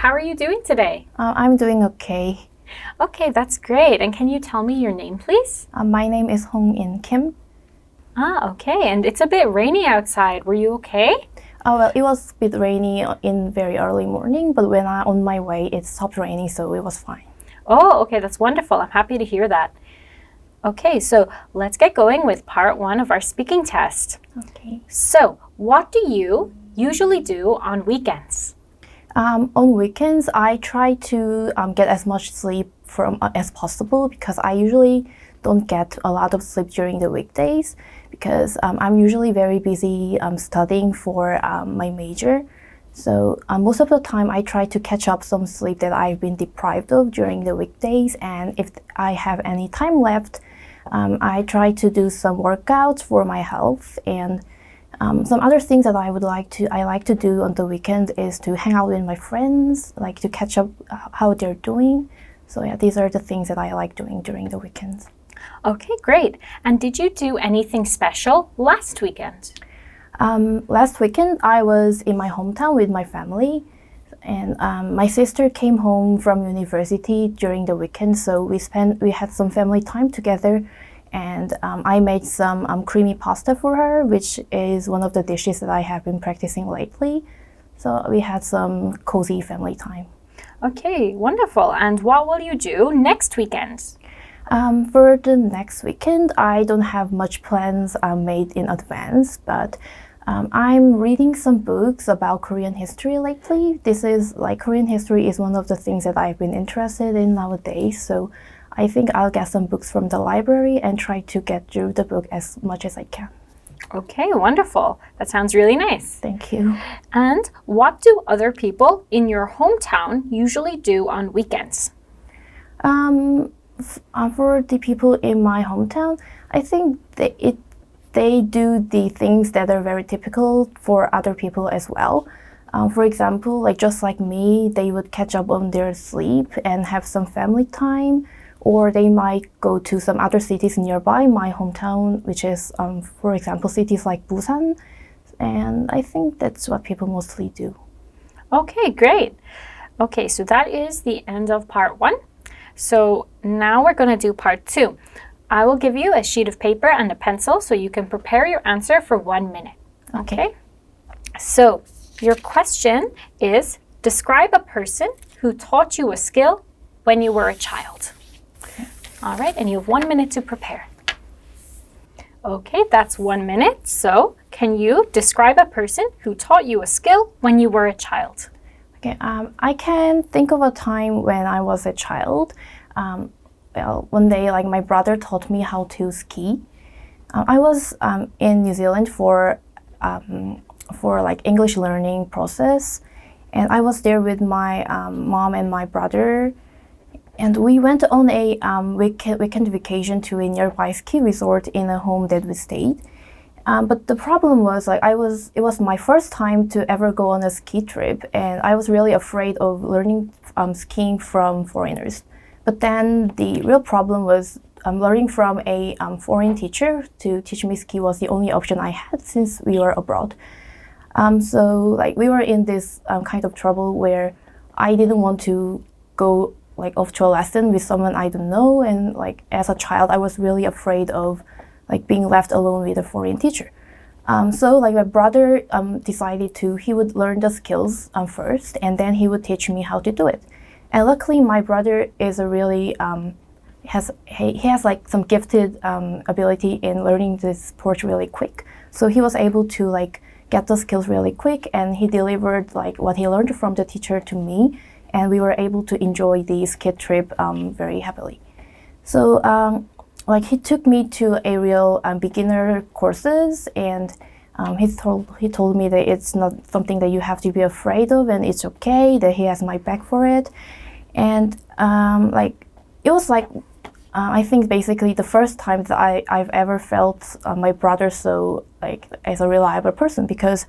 How are you doing today? I'm doing okay. Okay, that's great. And can you tell me your name, please? My name is Hong-in Kim. Okay. And it's a bit rainy outside. Were you okay? Well, it was a bit rainy in very early morning, but when I on my way, it stopped raining, so it was fine. Oh, okay. That's wonderful. I'm happy to hear that. Okay, so let's get going with part 1 of our speaking test. Okay. So, what do you usually do on weekends? On weekends, I try to get as much sleep as possible because I usually don't get a lot of sleep during the weekdays because I'm usually very busy studying for my major. So most of the time, I try to catch up some sleep that I've been deprived of during the weekdays. And if I have any time left, I try to do some workouts for my health. And some other things that I like to do on the weekend is to hang out with my friends, like to catch up how they're doing. So yeah, these are the things that I like doing during the weekends. Okay, great. And did you do anything special last weekend? Last weekend, I was in my hometown with my family, and my sister came home from university during the weekend, so we had some family time together, and I made some creamy pasta for her, which is one of the dishes that I have been practicing lately. So we had some cozy family time. Okay, wonderful. And what will you do next weekend? For the next weekend, I don't have much plans made in advance, but I'm reading some books about Korean history lately. Korean history is one of the things that I've been interested in nowadays, so I think I'll get some books from the library and try to get through the book as much as I can. Okay, wonderful. That sounds really nice. Thank you. And what do other people in your hometown usually do on weekends? For the people in my hometown, I think they do the things that are very typical for other people as well. For example, just like me, they would catch up on their sleep and have some family time, or they might go to some other cities nearby my hometown, which is, for example, cities like Busan. And I think that's what people mostly do. Okay, great. Okay, so that is the end of part 1. So now we're going to do part 2. I will give you a sheet of paper and a pencil so you can prepare your answer for 1 minute. Okay? So your question is, describe a person who taught you a skill when you were a child. All right, and you have 1 minute to prepare. Okay, that's 1 minute. So can you describe a person who taught you a skill when you were a child? Okay, I can think of a time when I was a child. Well, one day, my brother taught me how to ski. I was in New Zealand for English learning process, and I was there with my mom and my brother, and we went on a weekend vacation to a nearby ski resort in a home that we stayed. But the problem was, it was my first time to ever go on a ski trip, and I was really afraid of learning skiing from foreigners. But then the real problem was learning from a foreign teacher to teach me ski was the only option I had since we were abroad. So we were in this kind of trouble where I didn't want to go off to a lesson with someone I don't know, and as a child I was really afraid of being left alone with a foreign teacher. So my brother decided he would learn the skills first, and then he would teach me how to do it. And luckily, my brother is a really he has some gifted ability in learning this sport really quick. So he was able to get the skills really quick, and he delivered what he learned from the teacher to me, and we were able to enjoy the ski trip very happily. So he took me to a real beginner courses, and he told me that it's not something that you have to be afraid of, and it's okay, that he has my back for it. And it was I think basically the first time that I've ever felt my brother so as a reliable person, because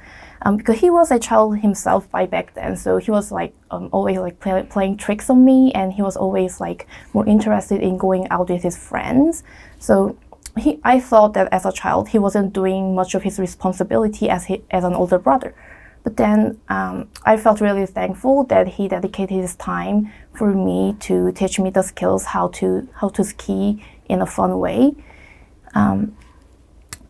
he was a child himself by back then, so he was always playing tricks on me, and he was always more interested in going out with his friends. So I thought that as a child he wasn't doing much of his responsibility as an older brother. But then I felt really thankful that he dedicated his time for me to teach me the skills how to ski in a fun way.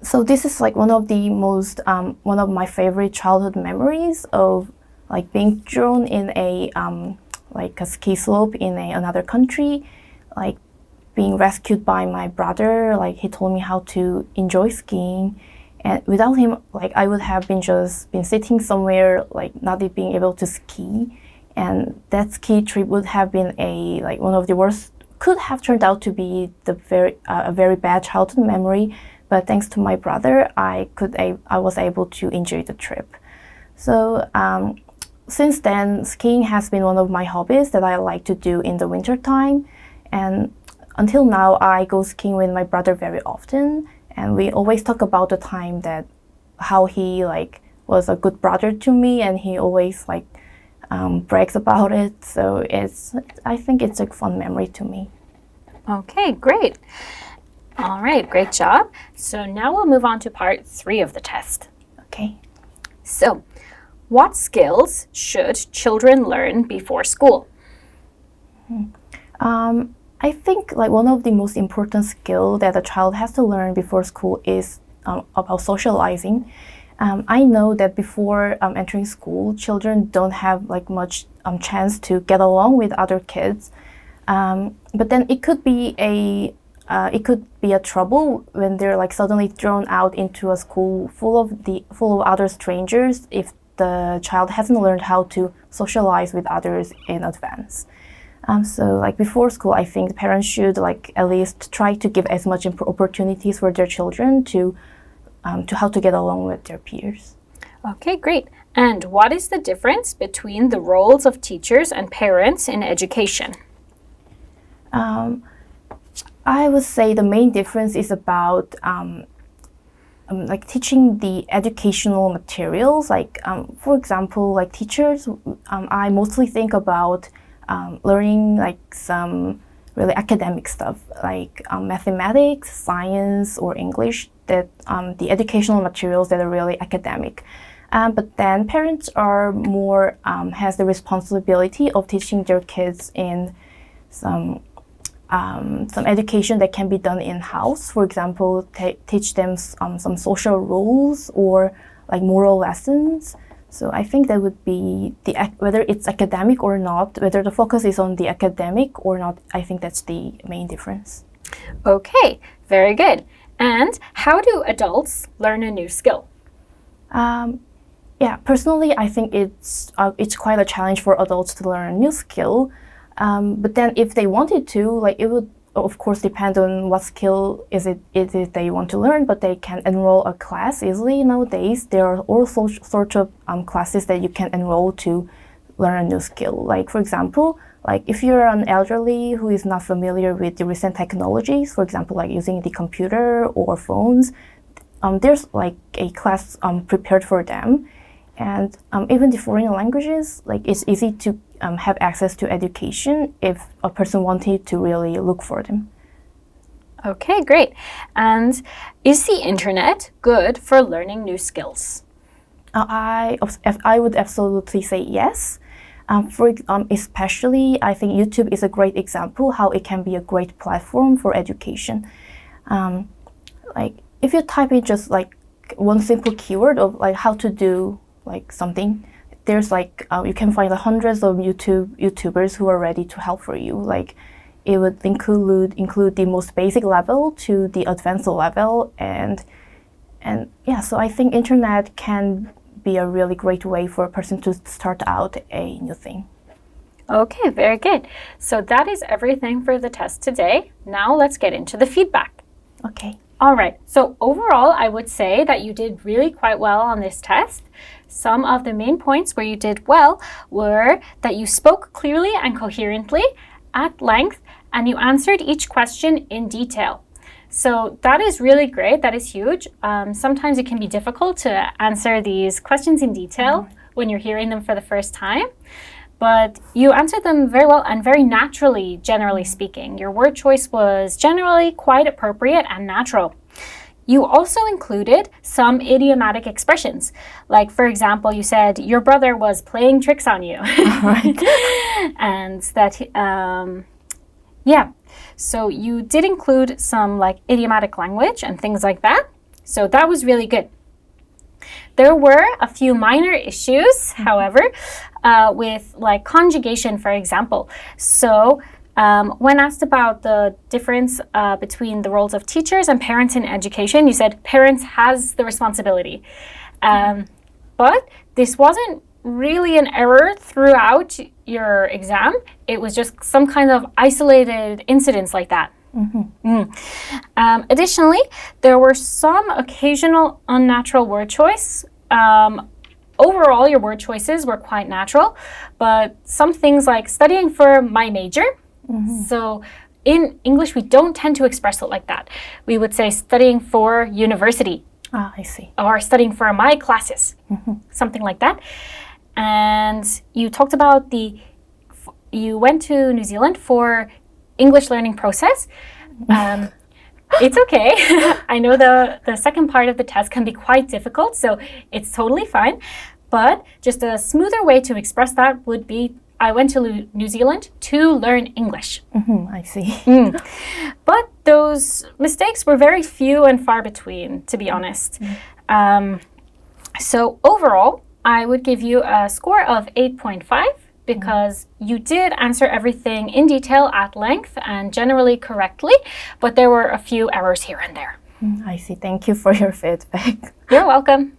So this is like one of my favorite childhood memories of like being thrown in a like a ski slope in another country, like being rescued by my brother. Like he told me how to enjoy skiing, and without him, like I would have been sitting somewhere, like not being able to ski, and that ski trip would have been one of the worst. Could have turned out to be a very bad childhood memory, but thanks to my brother, I was able to enjoy the trip. So since then, skiing has been one of my hobbies that I like to do in the winter time, and until now, I go skiing with my brother very often, and we always talk about the time that how he like was a good brother to me, and he always like brags about it. So I think it's a fun memory to me. Okay, great. All right, great job. So now we'll move on to part 3 of the test. Okay. So, what skills should children learn before school? I think like one of the most important skills that a child has to learn before school is about socializing. I know that before entering school, children don't have like much chance to get along with other kids. But then it could be a trouble when they're like suddenly thrown out into a school full of other strangers if the child hasn't learned how to socialize with others in advance. So like before school, I think parents should like at least try to give as much opportunities for their children to how to get along with their peers. Okay, great. And what is the difference between the roles of teachers and parents in education? I would say the main difference is about like teaching the educational materials. Like for example, like teachers, I mostly think about learning like some really academic stuff, like mathematics, science, or English. That the educational materials that are really academic. But then parents are more has the responsibility of teaching their kids in some education that can be done in-house. For example, teach them some social rules or like moral lessons. So I think that would be whether it's academic or not, whether the focus is on the academic or not, I think that's the main difference. Okay, very good. And how do adults learn a new skill? Yeah, personally, I think it's quite a challenge for adults to learn a new skill. But then if they wanted to, like it would of course depend on what skill is it they want to learn, but they can enroll a class easily nowadays. There are all sorts of classes that you can enroll to learn a new skill. Like for example, like if you're an elderly who is not familiar with the recent technologies, for example, like using the computer or phones, there's like a class prepared for them. And even the foreign languages, like it's easy to have access to education if a person wanted to really look for them. Okay, great. And is the internet good for learning new skills? I would absolutely say yes. Especially, I think YouTube is a great example how it can be a great platform for education. Like if you type in just like one simple keyword of like how to do like something, there's like you can find hundreds of YouTubers who are ready to help for you. Like it would include the most basic level to the advanced level, and yeah. So I think internet can be a really great way for a person to start out a new thing. Okay, very good. So that is everything for the test today. Now let's get into the feedback. Okay. All right, so overall, I would say that you did really quite well on this test. Some of the main points where you did well were that you spoke clearly and coherently, at length, and you answered each question in detail. So that is really great. That is huge. Sometimes it can be difficult to answer these questions in detail when you're hearing them for the first time. But you answered them very well and very naturally, generally speaking. Your word choice was generally quite appropriate and natural. you also included some idiomatic expressions. Like, for example, you said your brother was playing tricks on you. Right. And that, yeah. So you did include some like idiomatic language and things like that. So that was really good. There were a few minor issues, however, with like conjugation, for example. So when asked about the difference between the roles of teachers and parents in education, you said parents has the responsibility. But this wasn't really an error throughout your exam. It was just some kind of isolated incidents like that. Additionally, there were some occasional unnatural word choice. Overall, your word choices were quite natural, but some things like studying for my major. So in English, we don't tend to express it like that. We would say studying for university. Ah, I see. Or studying for my classes, something like that. And you talked about you went to New Zealand for English learning process. It's okay. I know the second part of the test can be quite difficult, so it's totally fine. But just a smoother way to express that would be, I went to New Zealand to learn English. I see. But those mistakes were very few and far between, to be honest. So overall, I would give you a score of 8.5 because you did answer everything in detail at length and generally correctly, but there were a few errors here and there. I see. Thank you for your feedback. You're welcome.